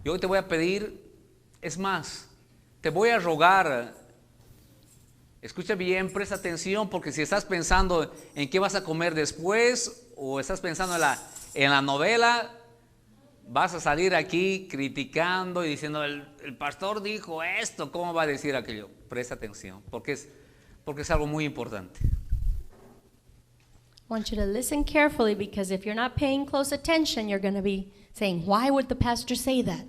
Y hoy te voy a pedir, es más, te voy a rogar, escucha bien, presta atención, porque si estás pensando en qué vas a comer después o estás pensando en la novela, vas a salir aquí criticando y diciendo, el pastor dijo esto, ¿cómo va a decir aquello? Presta atención, porque es algo muy importante. I want you to listen carefully, because if you're not paying close attention, you're going to be saying, why would the pastor say that?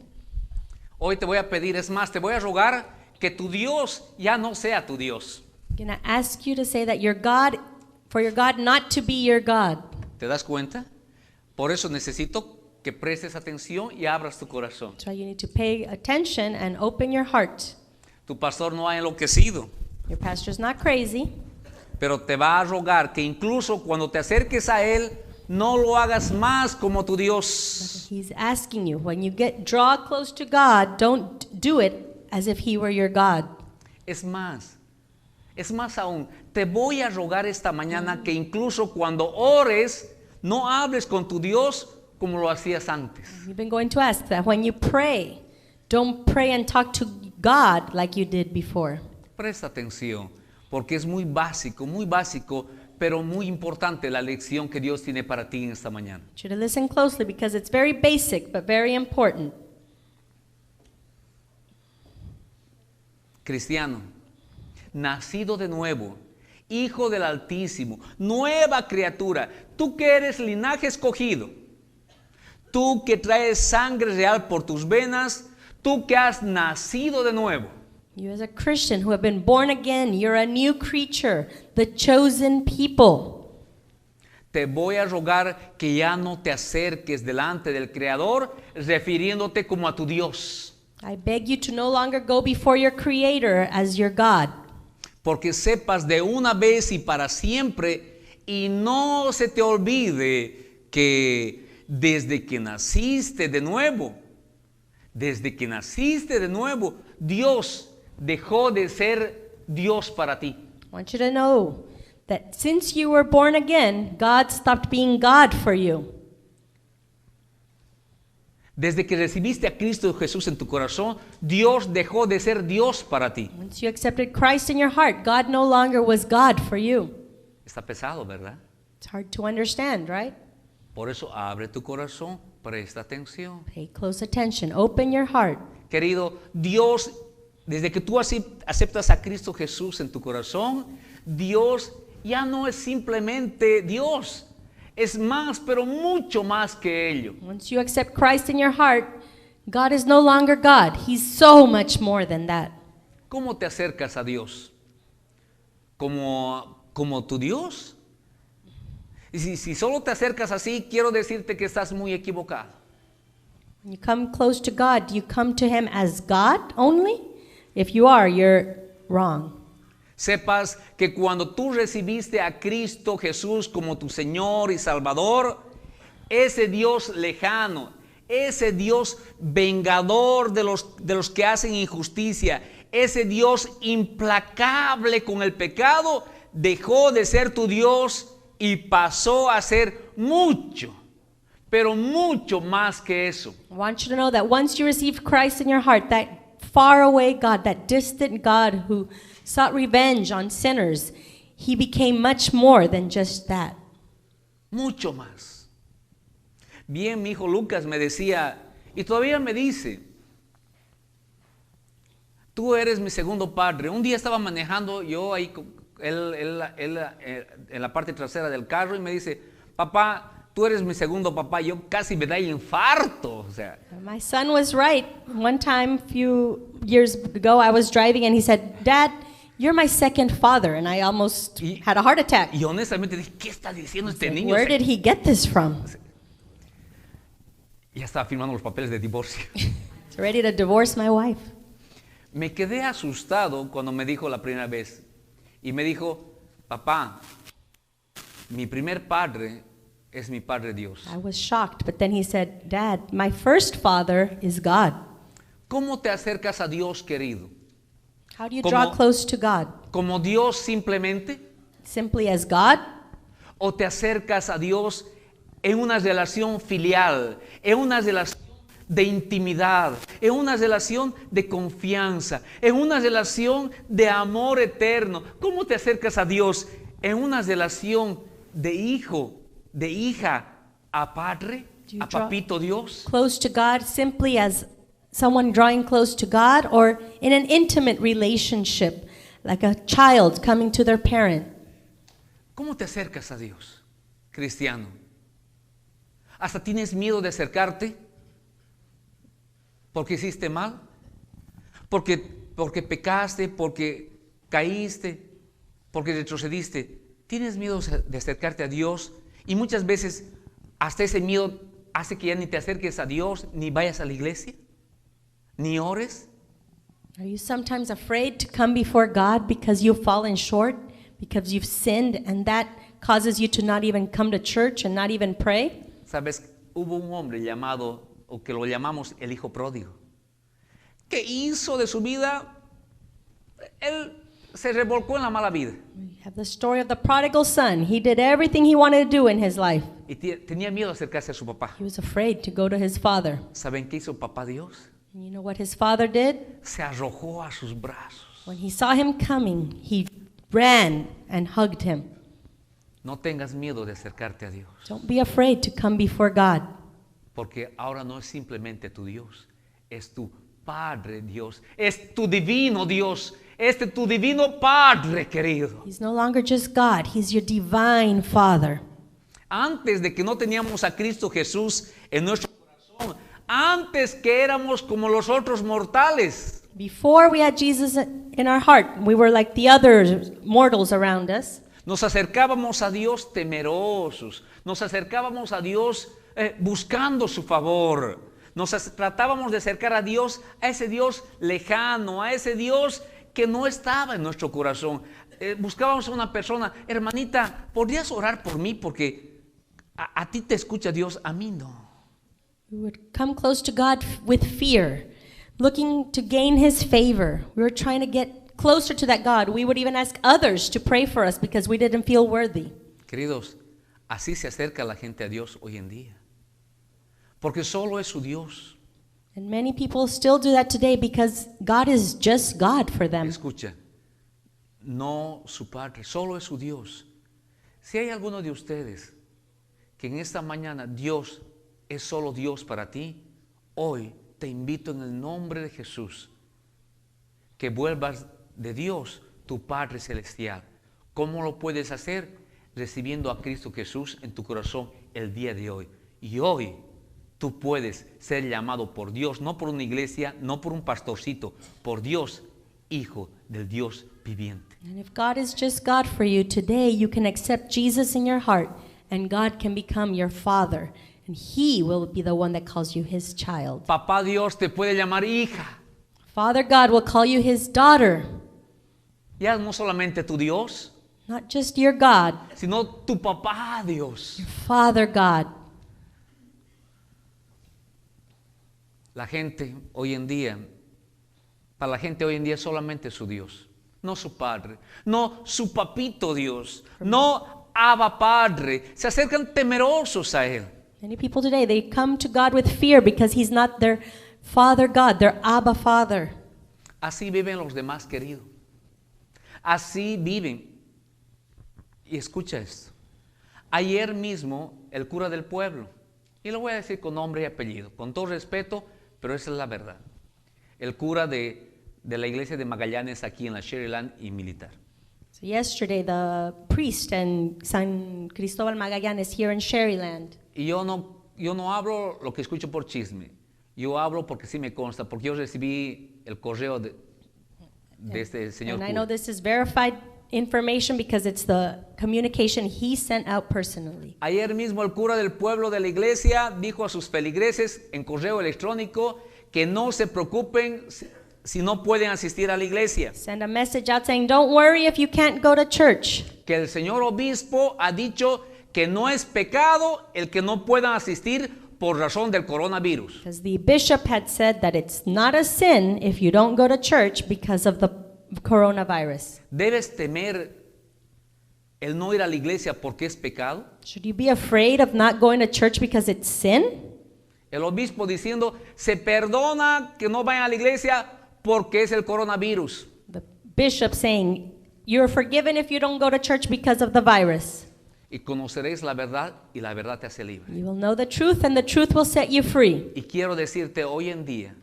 Hoy te voy a pedir, es más, te voy a rogar que tu Dios ya no sea tu Dios. I'm going to ask you to say that your God, for your God not to be your God. ¿Te das cuenta? Por eso necesito que prestes atención y abras tu corazón. That's why you need to pay attention and open your heart. Tu pastor no ha enloquecido, Your pastor's not crazy, pero te va a rogar que incluso cuando te acerques a él, no lo hagas más como tu Dios. he's asking you, when you draw close to God, don't do it as if he were your God. Es más aún, te voy a rogar esta mañana que incluso cuando ores, no hables con tu Dios como lo hacías antes. You've been going to ask that when you pray, don't pray and talk to God like you did before. Presta atención, porque es muy básico, pero muy importante la lección que Dios tiene para ti en esta mañana. I want you to listen closely, because it's very basic but very important. Cristiano, nacido de nuevo, hijo del Altísimo, nueva criatura, tú que eres linaje escogido, tú que traes sangre real por tus venas, tú que has nacido de nuevo. You as a Christian who have been born again, you're a new creature, the chosen people. Te voy a rogar que ya no te acerques delante del Creador refiriéndote como a tu Dios. I beg you to no longer go before your Creator as your God. Porque sepas de una vez y para siempre y no se te olvide que desde que naciste de nuevo, Dios dejó de ser Dios para ti. I want you to know that since you were born again, God stopped being God for you. Desde que recibiste a Cristo Jesús en tu corazón, Dios dejó de ser Dios para ti. Once you accepted Christ in your heart, God no longer was God for you. Está pesado, ¿verdad? It's hard to understand, right? Por eso abre tu corazón, presta atención. Pay close attention. Open your heart. Querido, Dios, desde que tú aceptas a Cristo Jesús en tu corazón, Dios ya no es simplemente Dios. Es más, pero mucho más que ello. Once you accept Christ in your heart, God is no longer God. He's so much more than that. ¿Cómo te acercas a Dios? ¿Como tu Dios? Y si solo te acercas así, quiero decirte que estás muy equivocado. When you come close to God, do you come to Him as God only? If you are, you're wrong. Sepas que cuando tú recibiste a Cristo Jesús como tu Señor y Salvador, ese Dios lejano, ese Dios vengador de los que hacen injusticia, ese Dios implacable con el pecado, dejó de ser tu Dios y pasó a ser mucho, pero mucho más que eso. I want you to know that once you received Christ in your heart, that far away God, that distant God who sought revenge on sinners, He became much more than just that. Mucho más. Bien, mi hijo Lucas me decía, y todavía me dice, tú eres mi segundo padre. Un día estaba manejando yo ahí, él en la parte trasera del carro, y me dice, papá, tú eres mi segundo papá. Yo casi me da infarto. O sea, My son was right. One time, a few years ago, I was driving and he said, Dad, you're my second father. And I almost had a heart attack. y honestamente dije, ¿qué está diciendo este niño? Where did he get this from? Ya estaba firmando los papeles de divorcio. He's ready to divorce my wife. Me quedé asustado cuando me dijo la primera vez. Y me dijo, papá, mi primer padre es mi Padre Dios. I was shocked, but then he said, Dad, my first father is God. ¿Cómo te acercas a Dios, querido? How do you draw close to God? ¿Como Dios simplemente? Simply as God? ¿O te acercas a Dios en una relación filial, en una relación de intimidad, en una relación de confianza, en una relación de amor eterno. ¿Cómo te acercas a Dios? En una relación de hijo, de hija a padre, Do you a draw papito Dios. close to God simply as someone drawing close to God, or in an intimate relationship, like a child coming to their parent? ¿Cómo te acercas a Dios, cristiano? ¿Hasta tienes miedo de acercarte? ¿Porque hiciste mal? ¿Porque pecaste? ¿Porque caíste? ¿Porque retrocediste? ¿Tienes miedo de acercarte a Dios? Y muchas veces hasta ese miedo hace que ya ni te acerques a Dios, ni vayas a la iglesia, ni ores. Are you sometimes afraid to come before God because you've fallen short, because you've sinned, and that causes you to not even come to church and not even pray? Sabes, hubo un hombre llamado, o que lo llamamos el hijo pródigo, que hizo de su vida, él se revolcó en la mala vida We have the story of the prodigal son. He did everything he wanted to do in his life. y tenía miedo de acercarse a su papá. He was afraid to go to his father. ¿Saben qué hizo papá Dios? And you know what his father did? Se arrojó a sus brazos. When he saw him coming, he ran and hugged him. No tengas miedo de acercarte a Dios, Don't be afraid to come before God, porque ahora no es simplemente tu Dios, es tu Padre Dios, es tu divino Dios, es tu divino Padre querido. He's no longer just God. He's your divine Father. Antes de que no teníamos a Cristo Jesús en nuestro corazón, antes que éramos como los otros mortales, Before we had Jesus in our heart, we were like the other mortals around us. nos acercábamos a Dios temerosos, nos acercábamos a Dios buscando su favor, tratábamos de acercar a Dios, a ese Dios lejano, a ese Dios que no estaba en nuestro corazón. Buscábamos a una persona, hermanita, ¿podrías orar por mí? Porque a ti te escucha Dios, a mí no. We would come close to God with fear, looking to gain His favor. We were trying to get closer to that God. We would even ask others to pray for us because we didn't feel worthy. Queridos, así se acerca la gente a Dios hoy en día, porque solo es su Dios. And many people still do that today because God is just God for them. Escucha, no su Padre, solo es su Dios. Si hay alguno de ustedes que en esta mañana Dios es solo Dios para ti, hoy te invito en el nombre de Jesús que vuelvas de Dios tu Padre Celestial. ¿Cómo lo puedes hacer? Recibiendo a Cristo Jesús en tu corazón el día de hoy. Y hoy tú puedes ser llamado por Dios, no por una iglesia, no por un pastorcito, por Dios, hijo del Dios viviente. And if God is just God for you, today you can accept Jesus in your heart and God can become your Father. And He will be the one that calls you His child. Papá Dios te puede llamar hija. Father God will call you His daughter. Ya no solamente tu Dios, Not just your God, sino tu papá Dios. your Father God. La gente hoy en día, para la gente hoy en día solamente su Dios, no su Padre, no su papito Dios, no Abba Padre. Se acercan temerosos a Él. Many people today, they come to God with fear because He's not their Father God, their Abba Father. Así viven los demás, querido. Así viven. Y escucha esto. Ayer mismo, el cura del pueblo, y lo voy a decir con nombre y apellido, con todo respeto, pero esa es la verdad. El cura de la iglesia de Magallanes aquí en la Sherryland y Militar. So yesterday, the priest in San Cristobal Magallanes here in Sherryland. Y yo no hablo lo que escucho por chisme. Yo hablo porque sí me consta, porque yo recibí el correo de este señor And I cura. know this is verified information because it's the communication he sent out personally. Ayer mismo el cura del pueblo de la iglesia dijo a sus feligreses en correo electrónico que no se preocupen si no pueden asistir a la iglesia. Send a message out saying, don't worry if you can't go to church. Que el señor obispo ha dicho que no es pecado el que no puedan asistir por razón del coronavirus. Because the bishop had said that it's not a sin if you don't go to church because of the coronavirus. ¿Debes temer el no ir a la iglesia porque es pecado? Should you be afraid of not going to church because it's sin? El obispo diciendo, se perdona que no vayan a la iglesia porque es el coronavirus. The bishop saying, you're forgiven if you don't go to church because of the virus. Y conoceréis la verdad y la verdad te hace libre. You will know the truth and the truth will set you free. Y quiero decirte hoy en día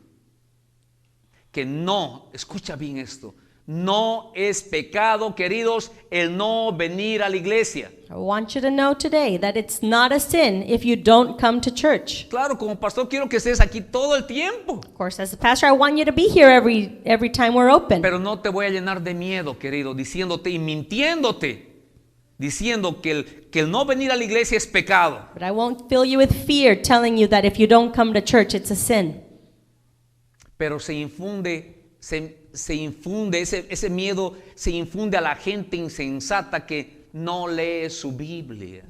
que no, escucha bien esto, no es pecado, queridos, el no venir a la iglesia. I want you to know today that it's not a sin if you don't come to church. Claro, como pastor quiero que estés aquí todo el tiempo, Of course, as a pastor, I want you to be here every time we're open. pero no te voy a llenar de miedo, querido, diciéndote y mintiéndote, diciendo que el no venir a la iglesia es pecado. But I won't fill you with fear telling you that if you don't come to church, it's a sin. Pero se infunde ese miedo, se infunde a la gente insensata que no lee su Biblia.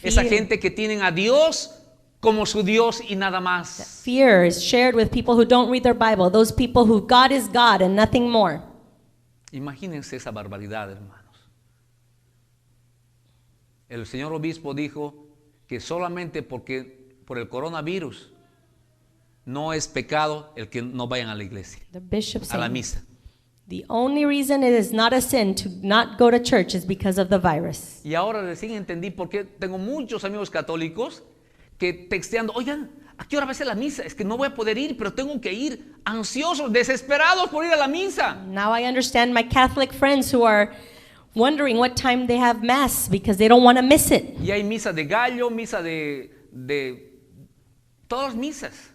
Esa gente que tienen a Dios como su Dios y nada más. Fear is shared with people who don't read their Bible, those people who God is God and nothing more. Imagínense esa barbaridad, hermanos. El señor obispo dijo que solamente por el coronavirus no es pecado el que no vayan a la iglesia, The bishop a la saying, misa. the only reason it is not a sin to not go to church is because of the virus. Y ahora recién entendí por qué tengo muchos amigos católicos que texteando, oigan, ¿a qué hora va a ser la misa? Es que no voy a poder ir, pero tengo que ir, ansiosos, desesperados por ir a la misa. Now I understand my Catholic friends who are wondering what time they have mass because they don't want to miss it. Y hay misa de gallo, misa de todas misas.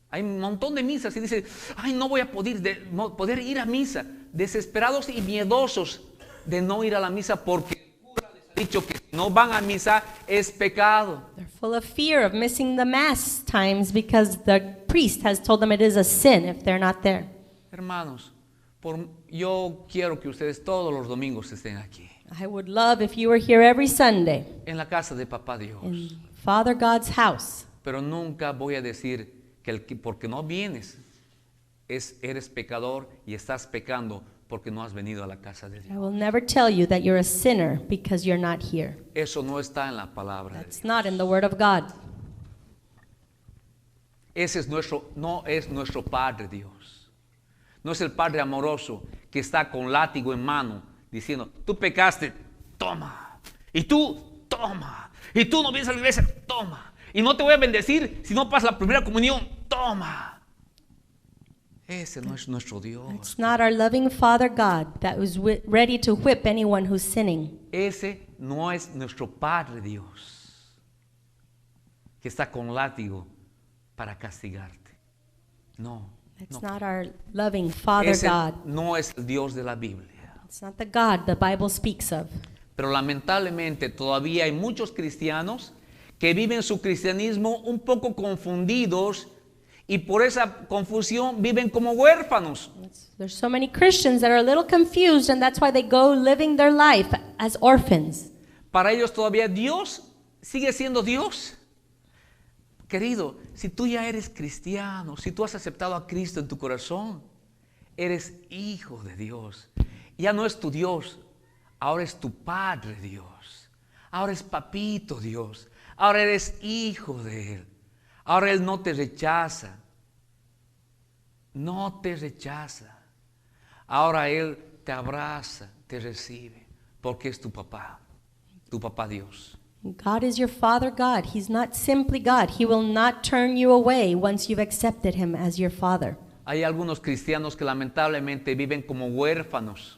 Hay un montón de misas y dice, ay, no voy a poder ir a misa. Desesperados y miedosos de no ir a la misa porque el cura les ha dicho que si no van a misa es pecado. They're full of fear of missing the mass times because the priest has told them it is a sin if they're not there. Hermanos, yo quiero que ustedes todos los domingos estén aquí, I would love if you were here every Sunday en la casa de Papá Dios. in Father God's house. Pero nunca voy a decir que porque no vienes eres pecador y estás pecando porque no has venido a la casa de I Dios. will never tell you that you're a sinner because you're not here. Eso no está en la palabra de It's Dios. not in the Word of God. Ese no es nuestro Padre Dios. No es el Padre amoroso que está con látigo en mano diciendo, tú pecaste, toma. Y tú, toma. Y tú no vienes a la iglesia, toma. Y no te voy a bendecir si no pasas la primera comunión, toma. Ese no es nuestro Dios. It's not our loving Father God that was ready to whip anyone who's sinning. Ese no es nuestro Padre Dios que está con látigo para castigarte. No. It's no. not our loving Father Ese God. no es el Dios de la Biblia. It's not the God the Bible speaks of. Pero lamentablemente todavía hay muchos cristianos que viven su cristianismo un poco confundidos y por esa confusión viven como huérfanos. There's so many Christians that are a little confused, and that's why they go living their life as orphans. Para ellos todavía Dios sigue siendo Dios. Querido, si tú ya eres cristiano, si tú has aceptado a Cristo en tu corazón, eres hijo de Dios. Ya no es tu Dios, ahora es tu Padre Dios. Ahora es papito Dios. Ahora eres hijo de Él. Ahora Él no te rechaza. No te rechaza. Ahora Él te abraza, te recibe, porque es tu papá Dios. God is your Father God. He's not simply God. He will not turn you away once you've accepted Him as your Father. Hay algunos cristianos que lamentablemente viven como huérfanos,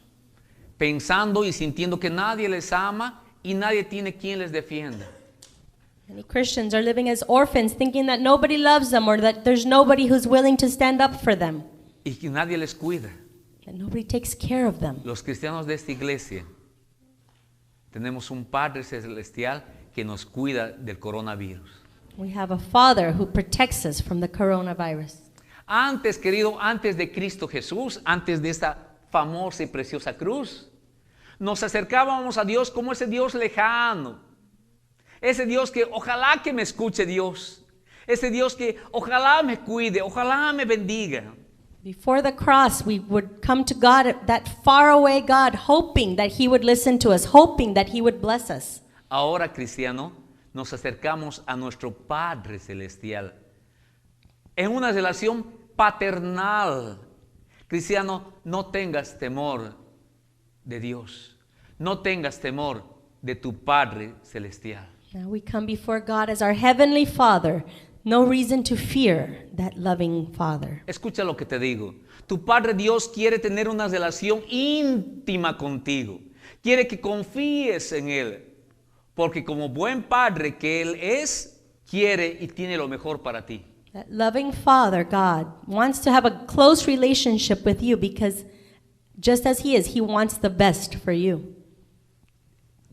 pensando y sintiendo que nadie les ama y nadie tiene quien les defienda. Many Christians are living as orphans, thinking that nobody loves them or that there's nobody who's willing to stand up for them, Y que nadie les cuida. that nobody takes care of them. Los cristianos de esta iglesia tenemos un Padre Celestial que nos cuida del coronavirus. We have a Father who protects us from the coronavirus. Antes, querido, antes de Cristo Jesús, antes de esta famosa y preciosa cruz, nos acercábamos a Dios como ese Dios lejano. Ese Dios que ojalá que me escuche Dios. Ese Dios que ojalá me cuide, ojalá me bendiga. Before the cross, we would come to God, that faraway God, hoping that He would listen to us, hoping that He would bless us. Ahora, cristiano, nos acercamos a nuestro Padre Celestial en una relación paternal. Cristiano, no tengas temor de Dios. No tengas temor de tu Padre Celestial. Now we come before God as our Heavenly Father. No reason to fear that loving Father. Escucha lo que te digo. Tu Padre Dios quiere tener una relación íntima contigo. Quiere que confíes en Él. Porque como buen Padre que Él es, quiere y tiene lo mejor para ti. That loving Father, God, wants to have a close relationship with you because just as He is, He wants the best for you.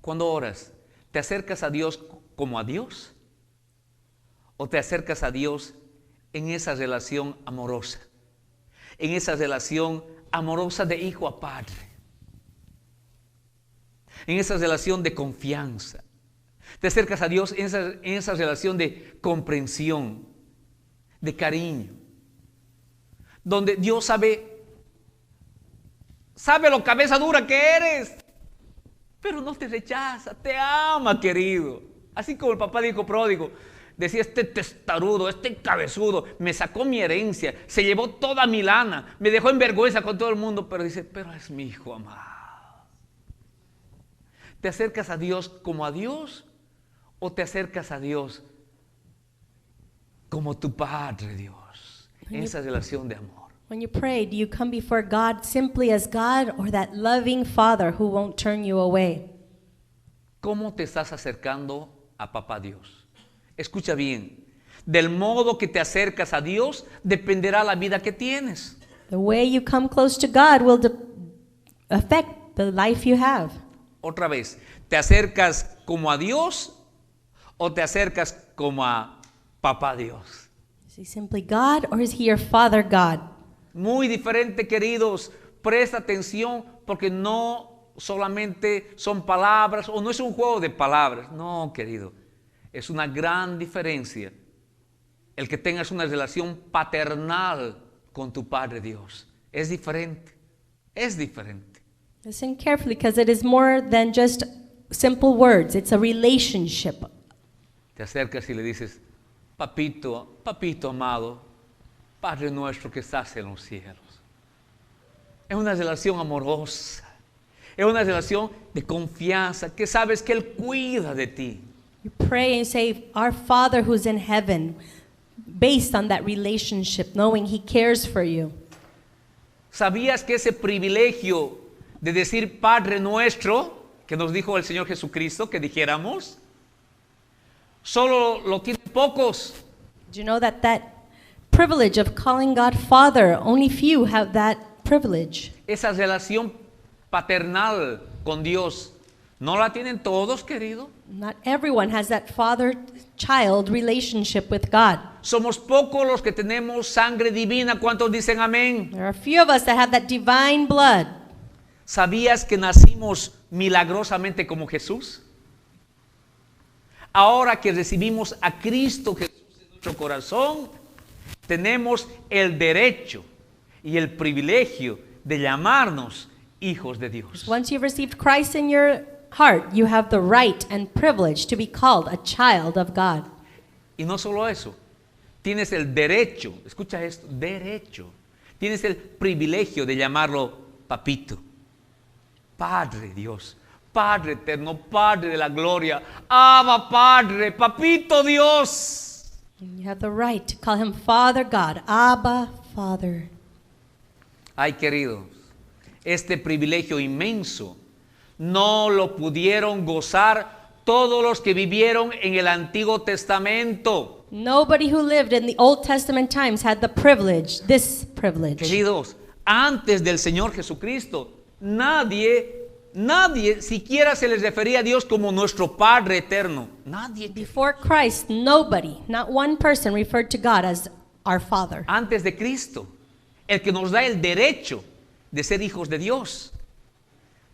Cuando oras, ¿te acercas a Dios como a Dios? ¿O te acercas a Dios en esa relación amorosa? En esa relación amorosa de hijo a padre. En esa relación de confianza. Te acercas a Dios en esa relación de comprensión, de cariño. Donde Dios sabe lo cabeza dura que eres. Pero no te rechaza, te ama, querido. Así como el papá del hijo pródigo. Decía, este testarudo, este cabezudo, me sacó mi herencia, se llevó toda mi lana, me dejó en vergüenza con todo el mundo, pero dice, pero es mi hijo amado. ¿Te acercas a Dios como a Dios o te acercas a Dios como tu Padre Dios? En esa relación de amor. When you pray, do you come before God simply as God or that loving Father who won't turn you away? ¿Cómo te estás acercando a Papá Dios? Escucha bien, del modo que te acercas a Dios dependerá la vida que tienes. The way you come close to God will affect the life you have. Otra vez, ¿te acercas como a Dios o te acercas como a Papá Dios? Is He simply God or is He your Father God? Muy diferente, queridos. Presta atención porque no solamente son palabras o no es un juego de palabras. No, querido. Es una gran diferencia el que tengas una relación paternal con tu Padre Dios. Es diferente. Es diferente. Listen carefully because it is more than just simple words. It's a relationship. Te acercas y le dices, papito, papito amado, Padre nuestro que estás en los cielos. Es una relación amorosa. Es una relación de confianza, que sabes que Él cuida de ti. You pray and say, Our Father who's in heaven, based on that relationship, knowing He cares for you. ¿Sabías que ese privilegio de decir Padre nuestro, que nos dijo el Señor Jesucristo que dijéramos, solo lo tienen pocos? Do you know that privilege of calling God Father, only few have that privilege? Esa relación paternal con Dios, ¿no la tienen todos, querido? Not everyone has that father-child relationship with God. Somos pocos los que tenemos sangre divina. ¿Cuántos dicen amén? There are a few of us that have that divine blood. ¿Sabías que nacimos milagrosamente como Jesús? Ahora que recibimos a Cristo Jesús en nuestro corazón, tenemos el derecho y el privilegio de llamarnos hijos de Dios. Once you've received Christ in your heart, you have the right and privilege to be called a child of God. Y no solo eso, tienes el derecho, escucha esto, derecho, tienes el privilegio de llamarlo papito, Padre Dios, Padre eterno, Padre de la gloria, Abba Padre, papito Dios. You have the right to call Him Father God, Abba Father. Ay, queridos, este privilegio inmenso no lo pudieron gozar todos los que vivieron en el Antiguo Testamento. Nobody who lived in the Old Testament times had the privilege, this privilege. Queridos, antes del Señor Jesucristo, nadie siquiera se les refería a Dios como nuestro Padre eterno. Nadie. Before Christ, nobody, not one person referred to God as our Father. Antes de Cristo, el que nos da el derecho de ser hijos de Dios.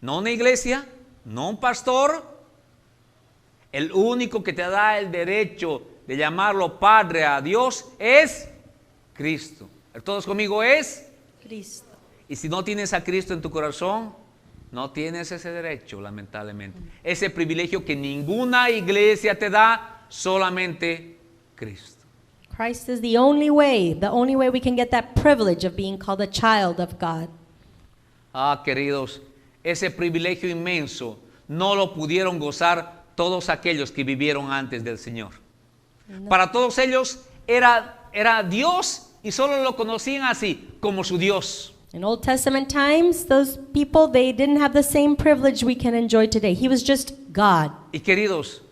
No una iglesia, no un pastor. El único que te da el derecho de llamarlo Padre a Dios es Cristo. Todos conmigo es Cristo. Y si no tienes a Cristo en tu corazón, no tienes ese derecho, lamentablemente. Ese privilegio que ninguna iglesia te da, solamente Cristo. Christ is the only way we can get that privilege of being called a child of God. Ah, queridos, ese privilegio inmenso no lo pudieron gozar todos aquellos que vivieron antes del Señor. Para todos ellos era Dios y solo lo conocían así, como su Dios. In Old Testament times, those people, they didn't have the same privilege we can enjoy today. He was just God. Y queridos,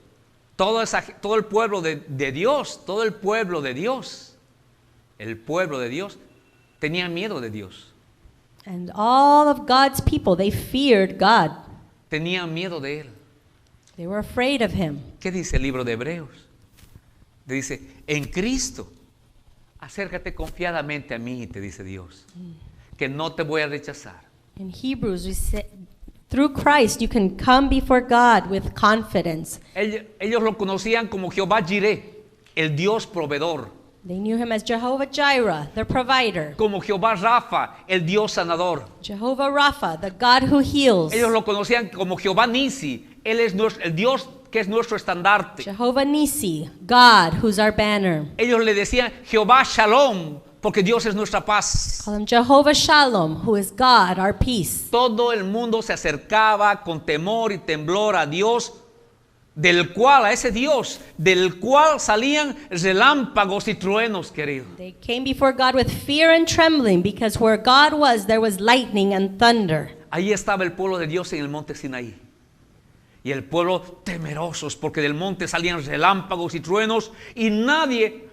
todo el pueblo de Dios, todo el pueblo de Dios tenía miedo de Dios. And all of God's people, they feared God. Tenían miedo de Él. They were afraid of Him. ¿Qué dice el libro de Hebreos? Dice, en Cristo, acércate confiadamente a mí, te dice Dios, que no te voy a rechazar. In Hebrews, we say, through Christ, you can come before God with confidence. Ellos lo conocían como Jehová Jireh, el Dios proveedor. They knew Him as Jehovah Jireh, their provider. Como Jehová Rafa, el Dios sanador. Jehovah Rapha, the God who heals. Ellos lo conocían como Jehová Nisi, Él es el Dios que es nuestro estandarte. Jehovah Nisi, God who's our banner. Ellos le decían Jehová Shalom, porque Dios es nuestra paz. Call Him Jehovah Shalom, who is God, our peace. Todo el mundo se acercaba con temor y temblor a Dios, a ese Dios, del cual salían relámpagos y truenos, querido. They came before God with fear and trembling, because where God was, there was lightning and thunder. Ahí estaba el pueblo de Dios en el monte Sinaí. Y el pueblo temerosos, porque del monte salían relámpagos y truenos, y nadie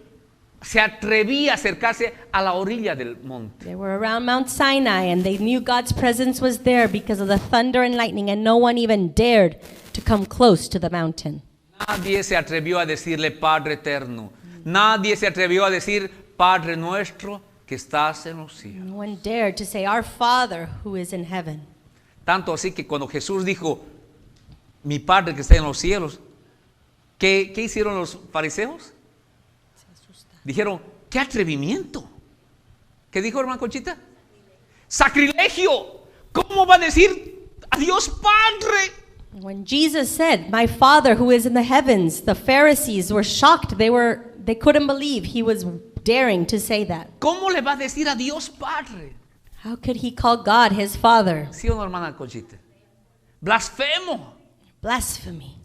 se atrevía a acercarse a la orilla del monte. They were around Mount Sinai, and they knew God's presence was there because of the thunder and lightning, and no one even dared to come close to the mountain. Nadie se atrevió a decirle Padre eterno. Nadie se atrevió a decir Padre nuestro que estás en los cielos. No one dared to say, Our Father who is in heaven. Tanto así que cuando Jesús dijo, mi Padre que está en los cielos, ¿qué hicieron los fariseos? Dijeron, qué atrevimiento. ¿Qué dijo, hermana Conchita? Sacrilegio. ¿Cómo va a decir a Dios Padre? When Jesus said, My Father who is in the heavens, the Pharisees were shocked. They couldn't believe He was daring to say that. ¿Cómo le va a decir a Dios Padre? How could He call God His Father? ¿Sí o no, hermana Conchita? Blasfemo. Blasphemy.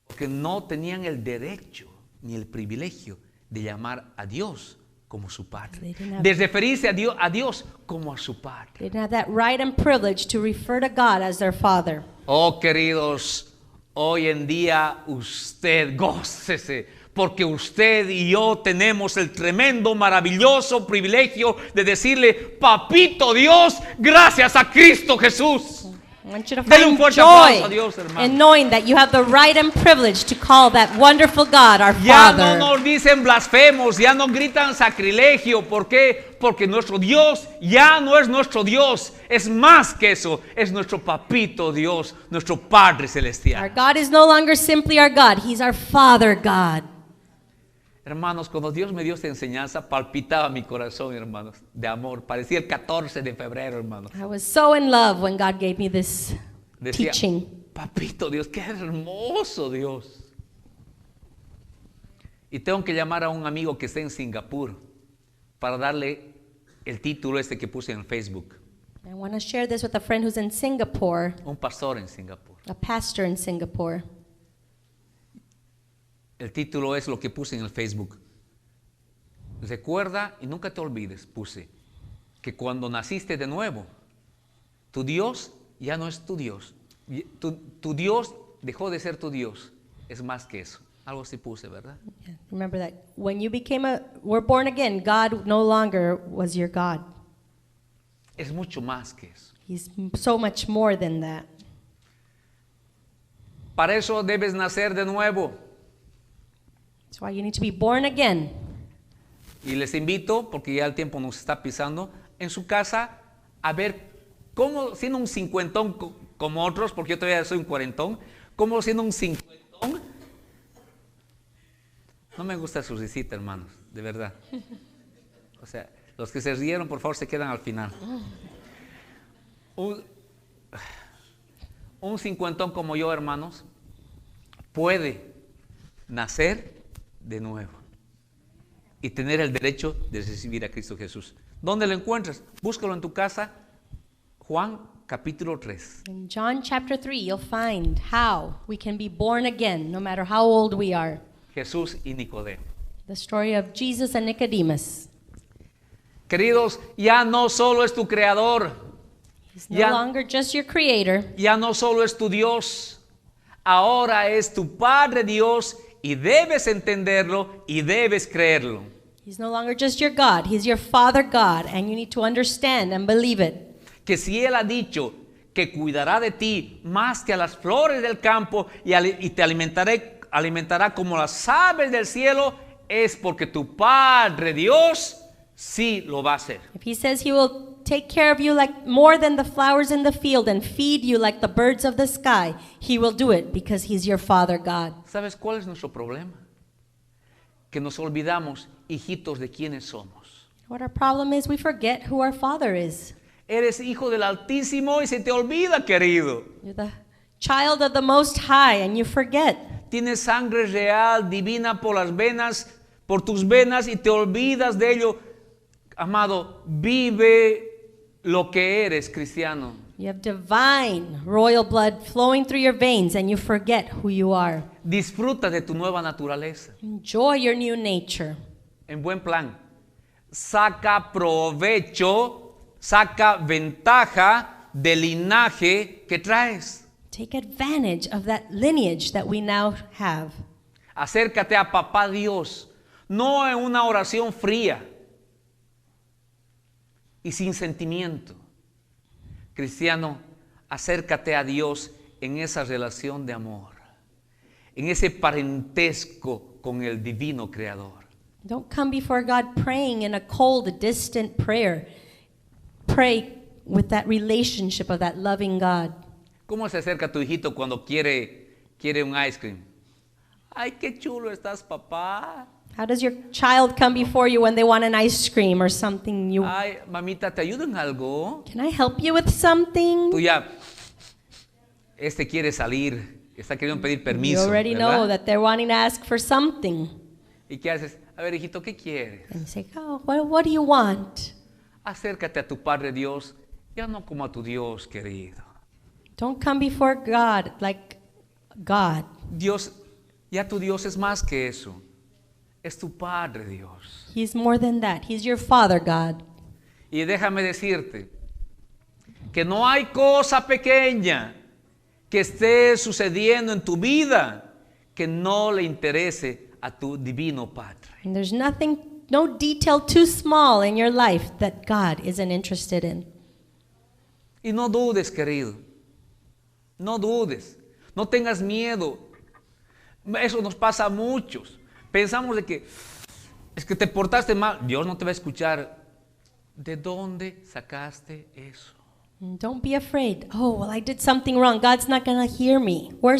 Porque no tenían el derecho ni el privilegio de llamar a Dios como su Padre, de referirse a Dios como a su Padre. They didn't have that right and privilege to refer to God as their Father. Oh, queridos, hoy en día usted gócese, porque usted y yo tenemos el tremendo, maravilloso privilegio de decirle, Papito Dios, gracias a Cristo Jesús. I want you to Dale un find fuerte aplauso a joy Dios, hermano. in knowing that you have the right and privilege to call that wonderful God our Ya no Father. nos dicen blasfemos, ya no gritan sacrilegio. ¿Por qué? Porque nuestro Dios ya no es nuestro Dios. Es más que eso. Es nuestro papito Dios, nuestro Padre Our Celestial. God is no longer simply our God. He's our Father God. Hermanos, cuando Dios me dio esta enseñanza, palpitaba mi corazón, hermanos, de amor. Parecía el 14 de febrero, hermanos. I was so in love when God gave me this Decía, teaching. Papito Dios, qué hermoso Dios. Y tengo que llamar a un amigo que está en Singapur para darle el título este que puse en Facebook. I want to share this with a friend who's in Singapore, Un pastor en Singapur. a pastor in Singapore. El título es lo que puse en el Facebook. Recuerda y nunca te olvides, puse, que cuando naciste de nuevo, tu Dios ya no es tu Dios. Tu Dios dejó de ser tu Dios. Es más que eso. Algo así puse, ¿verdad? Yeah. Remember that when you were born again, God no longer was your God. Es mucho más que eso. He's so much more than that. Para eso debes nacer de nuevo. That's why you need to be born again. Y les invito, porque ya el tiempo nos está pisando, en su casa a ver cómo siendo un cincuentón como otros, porque yo todavía soy un cuarentón, cómo siendo un cincuentón. No me gusta su risita, hermanos, de verdad. O sea, los que se rieron, por favor, se quedan al final. Un cincuentón como yo, hermanos, puede nacer de nuevo. y tener el derecho de recibir a Cristo Jesús. ¿Dónde lo encuentras? Búscalo en tu casa. Juan capítulo 3. In John chapter 3, you'll find how we can be born again, no matter how old we are. Jesús y Nicodemo. The story of Jesus and Nicodemus. Queridos, ya no solo es tu creador, He's no Ya- longer just your creator. ya no solo es tu Dios, ahora es tu Padre Dios y debes entenderlo y debes creerlo. He's no longer just your God. He's your Father God, and you need to understand and believe it. Que si Él ha dicho que cuidará de ti más que a las flores del campo y te alimentará como las aves del cielo, es porque tu Padre Dios sí lo va a hacer. If he says he will take care of you like more than the flowers in the field and feed you like the birds of the sky, he will do it because he's your Father God. ¿Sabes cuál es nuestro problema? Que nos olvidamos, hijitos, de quiénes somos. What our problem is, we forget who our Father is. Eres hijo del Altísimo y se te olvida, querido. You're the child of the Most High, and you forget. Tienes sangre real, divina por tus venas y te olvidas de ello. Amado, vive lo que eres, cristiano. You have divine royal blood flowing through your veins, and you forget who you are. Disfruta de tu nueva naturaleza. Enjoy your new nature. En buen plan. Saca provecho, saca ventaja del linaje que traes. Take advantage of that lineage that we now have. Acércate a Papá Dios, no en una oración fría y sin sentimiento. Cristiano, acércate a Dios en esa relación de amor, en ese parentesco con el divino Creador. Don't come before God praying in a cold, distant prayer. Pray with that relationship of that loving God. ¿Cómo se acerca tu hijito cuando quiere un ice cream? Ay, qué chulo estás, papá. How does your child come before you when they want an ice cream or something? Ay, mamita, ¿te ayudo en algo? Can I help you with something? Tú ya, quiere salir, está queriendo pedir You permiso, already ¿verdad? know that they're wanting to ask for something. ¿Y qué haces? A ver, hijito, ¿qué quieres? And you say, oh, what do you want? Acércate a tu Padre Dios, ya no como a tu Dios querido. Don't come before God like God. Dios, ya tu Dios es más que eso. Es tu Padre Dios. He's more than that. He's your Father God. Y déjame decirte que no hay cosa pequeña que esté sucediendo en tu vida que no le interese a tu divino Padre. And there's nothing, no detail too small in your life that God isn't interested in. Y no dudes, querido. No dudes. No tengas miedo. Eso nos pasa a muchos. Pensamos de que es que te portaste mal. Dios no te va a escuchar. ¿De dónde sacaste eso? And don't be afraid. Oh, well, I did something wrong. God's not going to hear me. Where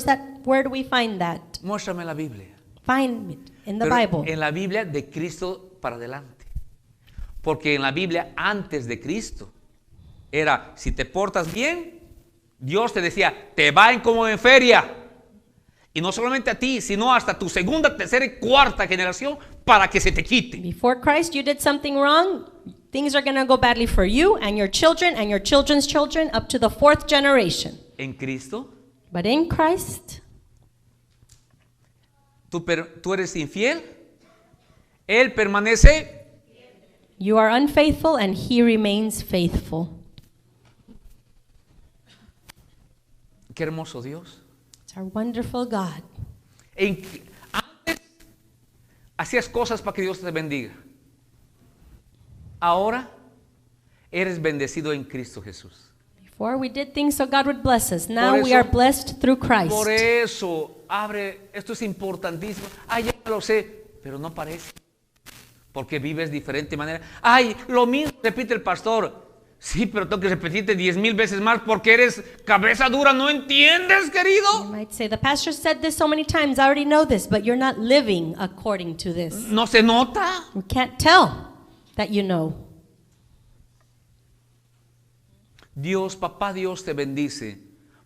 do we find that? Muéstrame la Biblia. Find it in the Pero Bible. en la Biblia de Cristo para adelante. Porque en la Biblia antes de Cristo era, si te portas bien, Dios te decía, te va como en feria. Y no solamente a ti, sino hasta tu segunda, tercera y cuarta generación para que se te quite. Before Christ, you did something wrong. Things are going to go badly for you and your children and your children's children up to the fourth generation. En Cristo, But in Christ, tú eres infiel, Él permanece. you are unfaithful and He remains faithful. Qué hermoso Dios. It's our wonderful God. Antes hacías cosas para que Dios te bendiga. Ahora eres bendecido en Cristo Jesús. Before we did things so God would bless us. Now Por we eso- are blessed through Christ. Por eso, esto es importantísimo. Ay, ya lo sé, pero no parece. Porque vives de diferente manera. Ay, lo mismo repite el pastor. Sí, pero tengo que repetirte 10,000 veces más porque eres cabeza dura. ¿No entiendes, You querido? might say, the pastor said this so many times, I already know this, but you're not living according to this. ¿No se nota? You can't tell that you know. Dios, papá Dios te bendice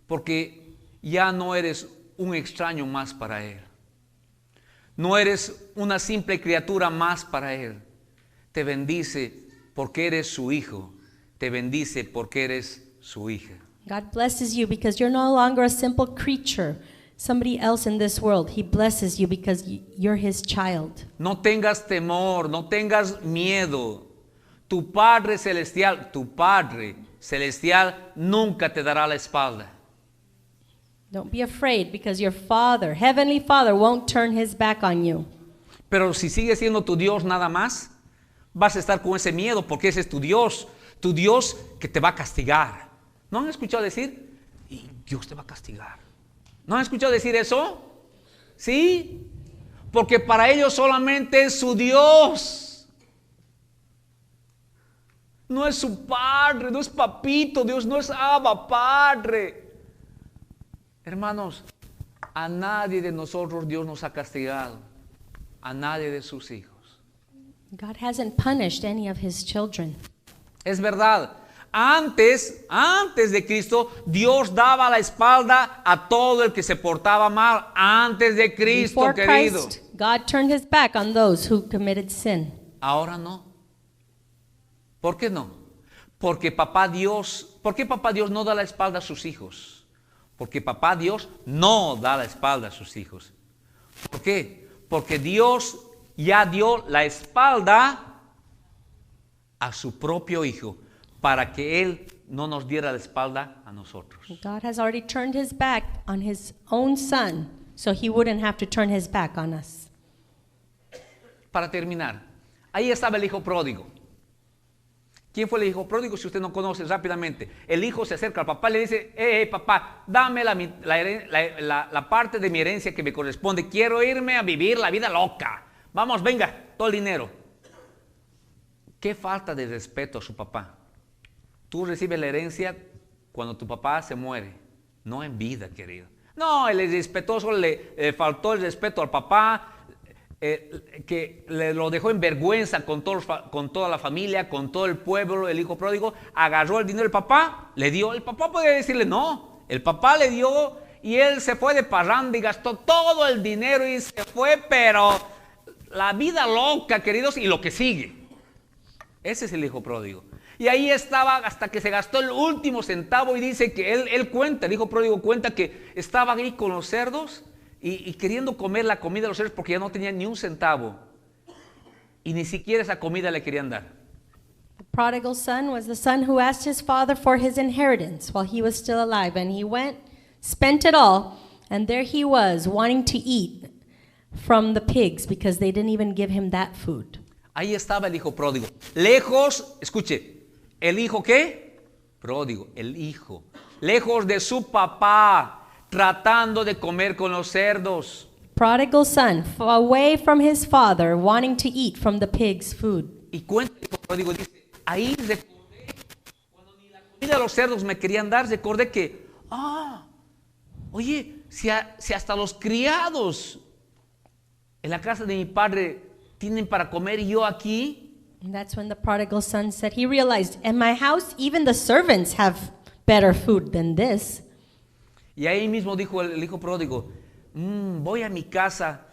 porque ya no eres un extraño más para Él. No eres una simple criatura más para Él. Te bendice porque eres su hijo. Te bendice porque eres su hija. God blesses you because you're no longer a simple creature, somebody else in this world. He blesses you because you're His child. No tengas temor, no tengas miedo. Tu Padre Celestial nunca te dará la espalda. Don't be afraid because your Father, Heavenly Father, won't turn His back on you. Pero si sigue siendo tu Dios nada más, vas a estar con ese miedo porque ese es tu Dios que te va a castigar. ¿No han escuchado decir? Y Dios te va a castigar. ¿No han escuchado decir eso? ¿Sí? Porque para ellos solamente es su Dios. No es su Padre, no es papito, Dios no es Abba, Padre. Hermanos, a nadie de nosotros Dios nos ha castigado. A nadie de sus hijos. God hasn't punished any of His children. Es verdad. Antes de Cristo, Dios daba la espalda a todo el que se portaba mal. Antes de Cristo, Before querido. Christ, God turned His back on those who committed sin. Ahora no. ¿Por qué no? ¿Por qué papá Dios no da la espalda a sus hijos? Porque papá Dios no da la espalda a sus hijos. ¿Por qué? Porque Dios ya dio la espalda a su propio hijo para que Él no nos diera la espalda a nosotros. God has already turned His back on His own Son, so He wouldn't have to turn His back on us. Para terminar, ahí estaba el hijo pródigo. ¿Quién fue el hijo pródigo? Si usted no conoce, rápidamente. El hijo se acerca al papá y le dice, papá, dame la parte de mi herencia que me corresponde. Quiero irme a vivir la vida loca. Vamos, venga, todo el dinero. Qué falta de respeto a su papá. Tú recibes la herencia cuando tu papá se muere, no en vida, querido. No, el irrespetuoso le faltó el respeto al papá, que le lo dejó en vergüenza con toda la familia, con todo el pueblo. El hijo pródigo agarró el dinero del papá, le dio. El papá podía decirle no. El papá le dio y él se fue de parranda y gastó todo el dinero y se fue, pero la vida loca, queridos, y lo que sigue. Ese es el hijo pródigo. Y ahí estaba hasta que se gastó el último centavo y dice que él cuenta, el hijo pródigo cuenta que estaba ahí con los cerdos y queriendo comer la comida de los cerdos porque ya no tenía ni un centavo. Y ni siquiera esa comida le querían dar. The prodigal son was the son who asked his father for his inheritance while he was still alive. And he went, spent it all, and there he was wanting to eat from the pigs because they didn't even give him that food. Ahí estaba el hijo pródigo. Lejos, escuche, ¿el hijo qué? Pródigo, el hijo. Lejos de su papá, tratando de comer con los cerdos. Prodigal son, away from his father, wanting to eat from the pigs' food. Y cuenta el hijo pródigo, dice, ahí recordé, cuando ni la comida de los cerdos me querían dar, recordé que, oye, si hasta los criados en la casa de mi padre tienen para comer y yo aquí. And that's when the prodigal son said, he realized, in my house, even the servants have better food than this. Y ahí mismo dijo el hijo pródigo, voy a mi casa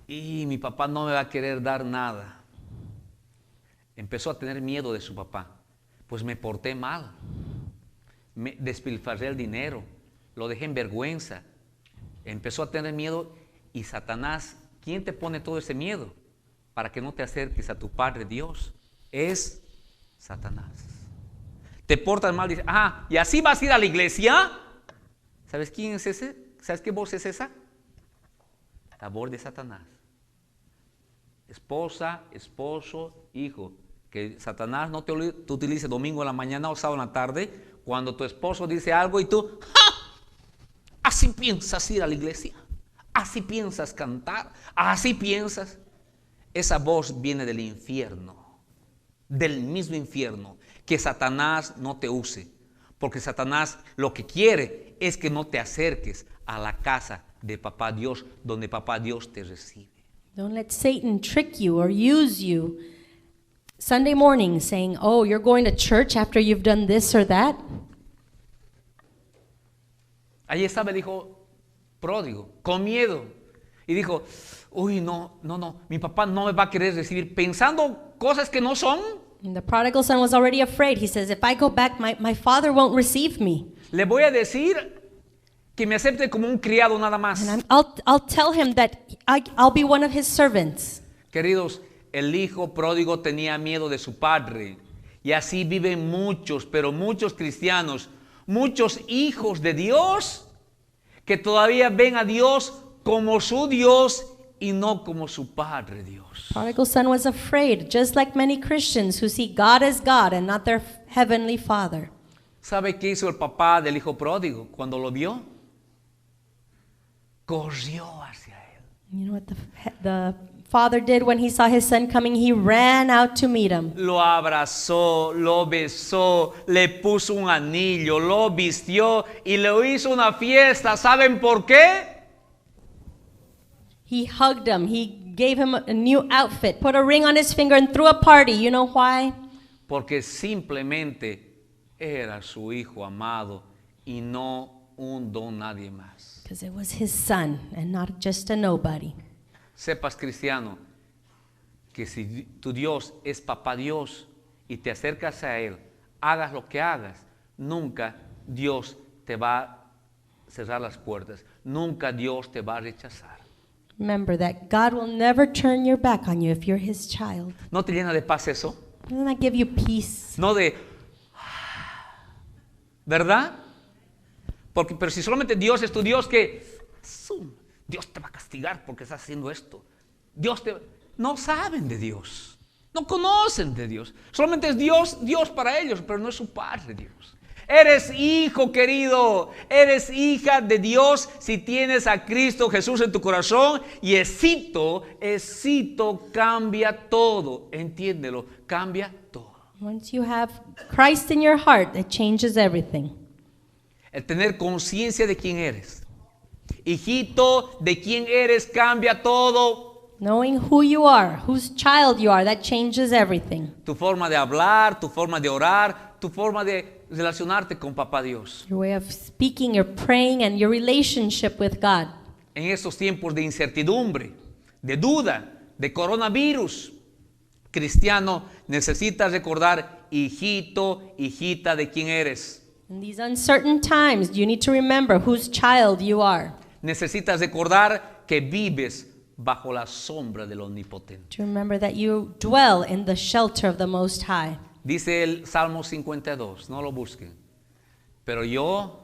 y mi papá no me va a querer dar nada. Empezó a tener miedo de su papá, pues me porté mal, me despilfarré el dinero, lo dejé en vergüenza. Empezó a tener miedo y Satanás, ¿quién te pone todo ese miedo? Para que no te acerques a tu Padre Dios. Es Satanás. Te portas mal, dices, ¿y así vas a ir a la iglesia? ¿Sabes quién es ese? ¿Sabes qué voz es esa? La voz de Satanás. Esposa, esposo, hijo. Que Satanás no te utilice domingo en la mañana o sábado en la tarde, cuando tu esposo dice algo y tú, así piensas ir a la iglesia, así piensas cantar, así piensas. Esa voz viene del infierno, del mismo infierno. Que Satanás no te use, porque Satanás lo que quiere es que no te acerques a la casa de papá Dios, donde papá Dios te recibe. Don't let Satan trick you or use you Sunday morning saying, oh, you're going to church after you've done this or that. Ahí estaba el hijo pródigo, con miedo. Y dijo, uy, no, mi papá no me va a querer recibir, pensando cosas que no son. And the prodigal son was already afraid. He says, if I go back, my father won't receive me. Le voy a decir que me acepte como un criado nada más. And I'll tell him that I'll be one of his servants. Queridos, el hijo pródigo tenía miedo de su padre. Y así viven muchos, pero muchos cristianos, muchos hijos de Dios, que todavía ven a Dios como su Dios y no como su Padre Dios. Prodigal son was afraid, just like many Christians who see God as God and not their heavenly Father. ¿Sabe qué hizo el papá del hijo pródigo cuando lo vio? Corrió hacia él. You know what the father did when he saw his son coming? He ran out to meet him. Lo abrazó, lo besó, le puso un anillo, lo vistió y le hizo una fiesta. ¿Saben por qué? He hugged him. He gave him a new outfit, put a ring on his finger, and threw a party. You know why? Porque simplemente era su hijo amado y no un don nadie más. Because it was his son and not just a nobody. Sepas, cristiano, que si tu Dios es papá Dios y te acercas a Él, hagas lo que hagas, nunca Dios te va a cerrar las puertas. Nunca Dios te va a rechazar. Remember that God will never turn your back on you if you're his child. ¿No te llena de paz eso? Doesn't that give you peace? No de, ¿verdad? Pero si solamente Dios es tu Dios, que Dios te va a castigar porque estás haciendo esto. No saben de Dios, no conocen de Dios. Solamente es Dios para ellos, pero no es su Padre Dios. Eres hijo querido, eres hija de Dios si tienes a Cristo Jesús en tu corazón, y esito cambia todo, entiéndelo, cambia todo. Once you have Christ in your heart, it changes everything. El tener conciencia de quién eres, hijito de quién eres, cambia todo. Knowing who you are, whose child you are, that changes everything. Tu forma de hablar, tu forma de orar, tu forma de relacionarte con Papá Dios. Your way of speaking, your praying, and your relationship with God. En estos tiempos de incertidumbre, de duda, de coronavirus, cristiano, necesitas recordar, hijito, hijita, de quién eres. In these uncertain times, you need to remember whose child you are. Necesitas recordar que vives bajo la sombra del Omnipotente. To remember that you dwell in the shelter of the Most High. Dice el Salmo 52, no lo busquen. Pero yo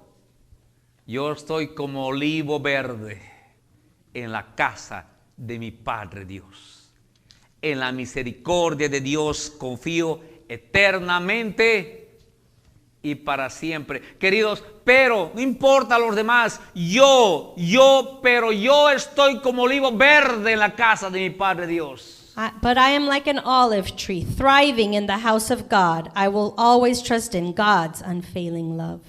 estoy como olivo verde en la casa de mi Padre Dios. En la misericordia de Dios confío eternamente y para siempre. Queridos, pero no importa a los demás, pero yo estoy como olivo verde en la casa de mi Padre Dios. But I am like an olive tree, thriving in the house of God. I will always trust in God's unfailing love.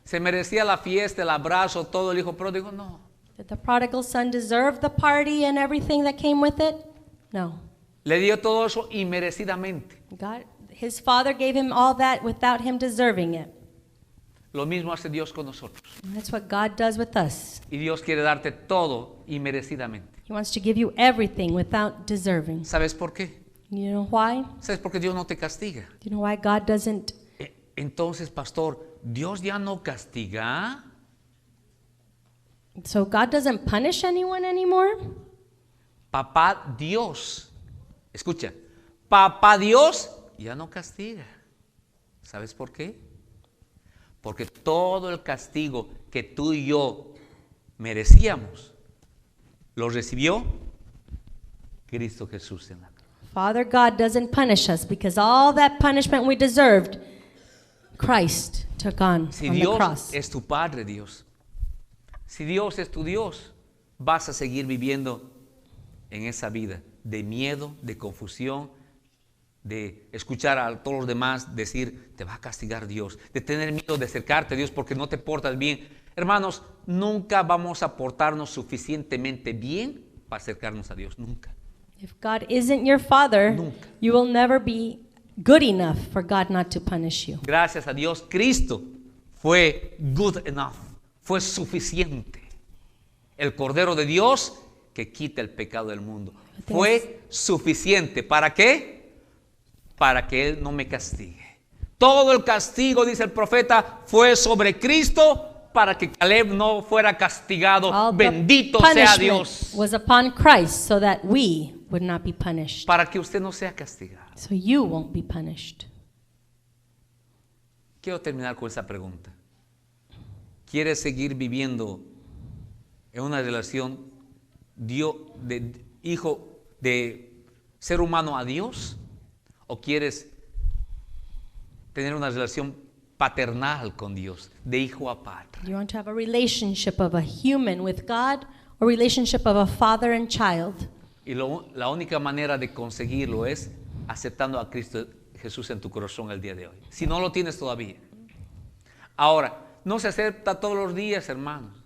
¿Se merecía la fiesta, el abrazo, todo el hijo pródigo? No. Did the prodigal son deserve the party and everything that came with it? No. Le dio todo eso inmerecidamente. His father gave him all that without him deserving it. Lo mismo hace Dios con nosotros. That's what God does with us. Y Dios quiere darte todo inmerecidamente. He wants to give you everything without deserving. ¿Sabes por qué? You know why? ¿Sabes por qué Dios no te castiga? Do you know why God doesn't? Entonces, pastor, ¿Dios ya no castiga? So God doesn't punish anyone anymore? Papá Dios, escucha, Papá Dios ya no castiga. ¿Sabes por qué? Porque todo el castigo que tú y yo merecíamos lo recibió Cristo Jesús en la cruz. Father God doesn't punish us because all that punishment we deserved, Christ took on Si the Dios cross. es tu Padre, Dios, si Dios es tu Dios, vas a seguir viviendo en esa vida de miedo, de confusión, de escuchar a todos los demás decir, te va a castigar Dios, de tener miedo de acercarte a Dios porque no te portas bien. Hermanos, nunca vamos a portarnos suficientemente bien para acercarnos a Dios, nunca. If God isn't your father, Nunca. you will never be good enough for God not to punish you. Gracias a Dios, Cristo fue good enough, fue suficiente. el Cordero de Dios que quita el pecado del mundo. Fue suficiente. ¿Para qué? Para que Él no me castigue. Todo el castigo, dice el profeta, fue sobre Cristo para que Caleb no fuera castigado. All the Bendito sea punishment Dios. was upon Christ so that we would not be punished. Para que usted no sea castigado. So you won't be punished. Quiero terminar con esa pregunta. ¿Quieres seguir viviendo en una relación de hijo de ser humano a Dios? ¿O quieres tener una relación paternal con Dios, de hijo a padre? Do you want to have a relationship of a human with God or relationship of a father and child? Y la única manera de conseguirlo es aceptando a Cristo Jesús en tu corazón el día de hoy. Si no lo tienes todavía. Ahora, no se acepta todos los días, hermanos.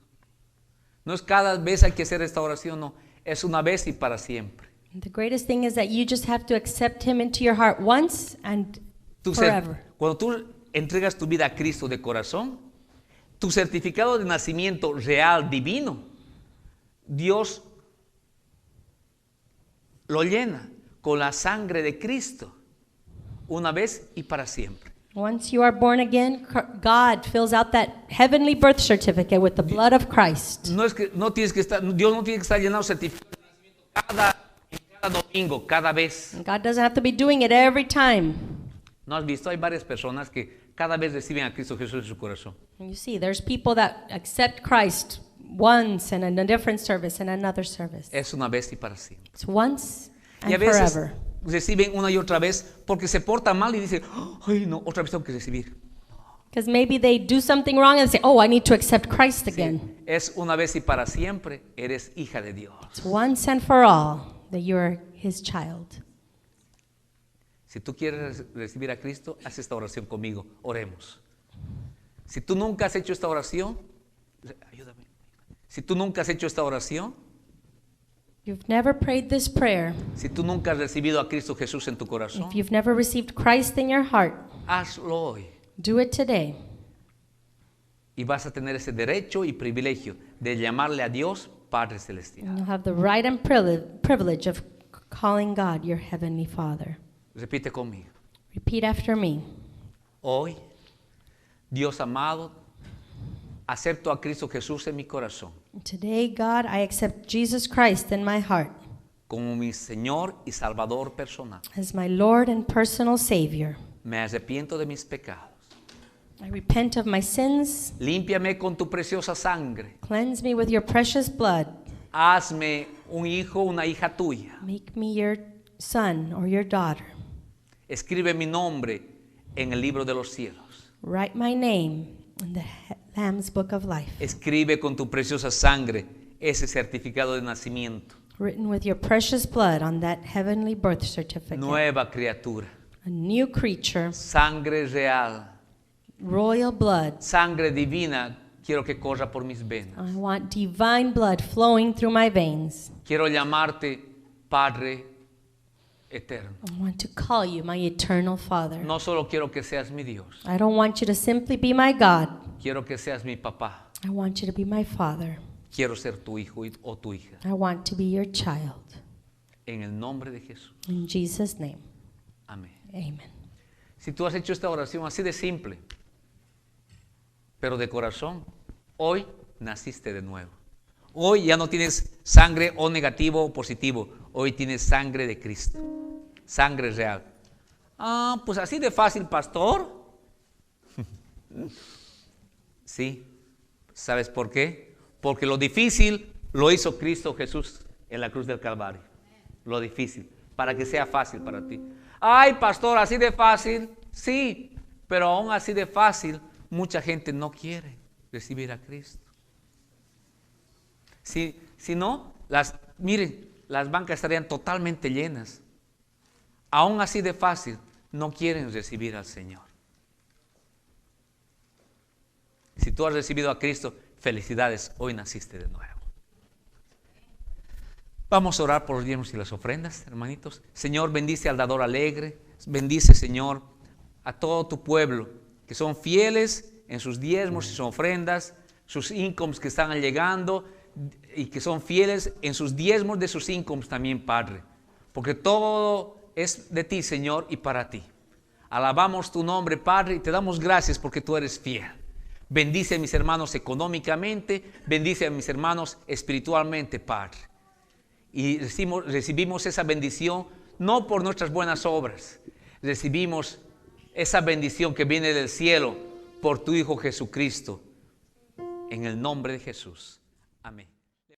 No es cada vez hay que hacer esta oración, no. Es una vez y para siempre. The greatest thing is that you just have to accept him into your heart once and forever. Cuando tú entregas tu vida a Cristo de corazón, tu certificado de nacimiento real, divino, Dios lo llena con la sangre de Cristo, una vez y para siempre. Once you are born again, God fills out that heavenly birth certificate with the blood of Christ. No es que no tienes que estar, Dios no tiene que estar llenando certificado de nacimiento cada domingo, cada vez. And God doesn't have to be doing it every time. ¿No has visto? Hay varias personas que cada vez reciben a Cristo Jesús en su corazón. And you see, there's people that accept Christ once and in a different service and another service. Es una vez y para siempre. It's once Y a and veces forever. reciben una y otra vez porque se portan mal y dicen, ay no, otra vez tengo que recibir. Because maybe they do something wrong and say, oh, I need to accept Christ again. Es una vez y para siempre, eres hija de Dios. It's once and for all that you are his child. Si tú quieres recibir a Cristo, haz esta oración conmigo, oremos. Si tú nunca has hecho esta oración, ayúdame. Si tú nunca has hecho esta oración, You've never prayed this prayer. si tú nunca has recibido a Cristo Jesús en tu corazón, If you've never received Christ in your heart, hazlo hoy. do it today. Y vas a tener ese derecho y privilegio de llamarle a Dios Padre And Celestial. you'll have the right and privilege of calling God your heavenly Father. Repite conmigo. Repeat after me. Hoy, Dios amado, acepto a Cristo Jesús en mi corazón Today, God, I accept Jesus Christ in my heart como mi Señor y Salvador personal. as my Lord and personal Savior. Me arrepiento de mis pecados. I repent of my sins. Límpiame con tu preciosa sangre. Cleanse me with your precious blood. Hazme un hijo, una hija tuya. Make me your son or your daughter. Escribe mi nombre en el libro de los cielos. Write my name in the Lamb's Book of Life. Escribe con tu preciosa sangre ese certificado de nacimiento. Written with your precious blood on that heavenly birth certificate. Nueva criatura. A new creature, Sangre real. royal blood. Sangre divina. Quiero que corra por mis venas. I want divine blood flowing through my veins. Quiero llamarte Padre eterno. I want to call you my eternal Father. No solo quiero que seas mi Dios. I don't want you to simply be my God. Quiero que seas mi papá. I want you to be my Father. Quiero ser tu hijo o tu hija. I want to be your child. En el nombre de Jesús. In Jesus' name, Amén. amen. Si tú has hecho esta oración así de simple, pero de corazón, hoy naciste de nuevo. Hoy ya no tienes sangre o negativo o positivo. Hoy tienes sangre de Cristo. Sangre real. Ah, pues así de fácil, pastor. Sí. ¿Sabes por qué? Porque lo difícil lo hizo Cristo Jesús en la cruz del Calvario. Lo difícil, para que sea fácil para ti. Ay, pastor, así de fácil. Sí, pero aún así de fácil, mucha gente no quiere recibir a Cristo. Si no, miren, las bancas estarían totalmente llenas. Aún así de fácil, no quieren recibir al Señor. Si tú has recibido a Cristo, felicidades, hoy naciste de nuevo. Vamos a orar por los diezmos y las ofrendas, hermanitos. Señor, bendice al dador alegre. Bendice, Señor, a todo tu pueblo, que son fieles en sus diezmos y sus ofrendas, sus incomes que están llegando. y que son fieles en sus diezmos de sus incomes también, Padre. Porque todo es de ti, Señor, y para ti. Alabamos tu nombre, Padre, y te damos gracias porque tú eres fiel. Bendice a mis hermanos económicamente, bendice a mis hermanos espiritualmente, Padre. Y recibimos esa bendición no por nuestras buenas obras, recibimos esa bendición que viene del cielo por tu Hijo Jesucristo. En el nombre de Jesús. Amén.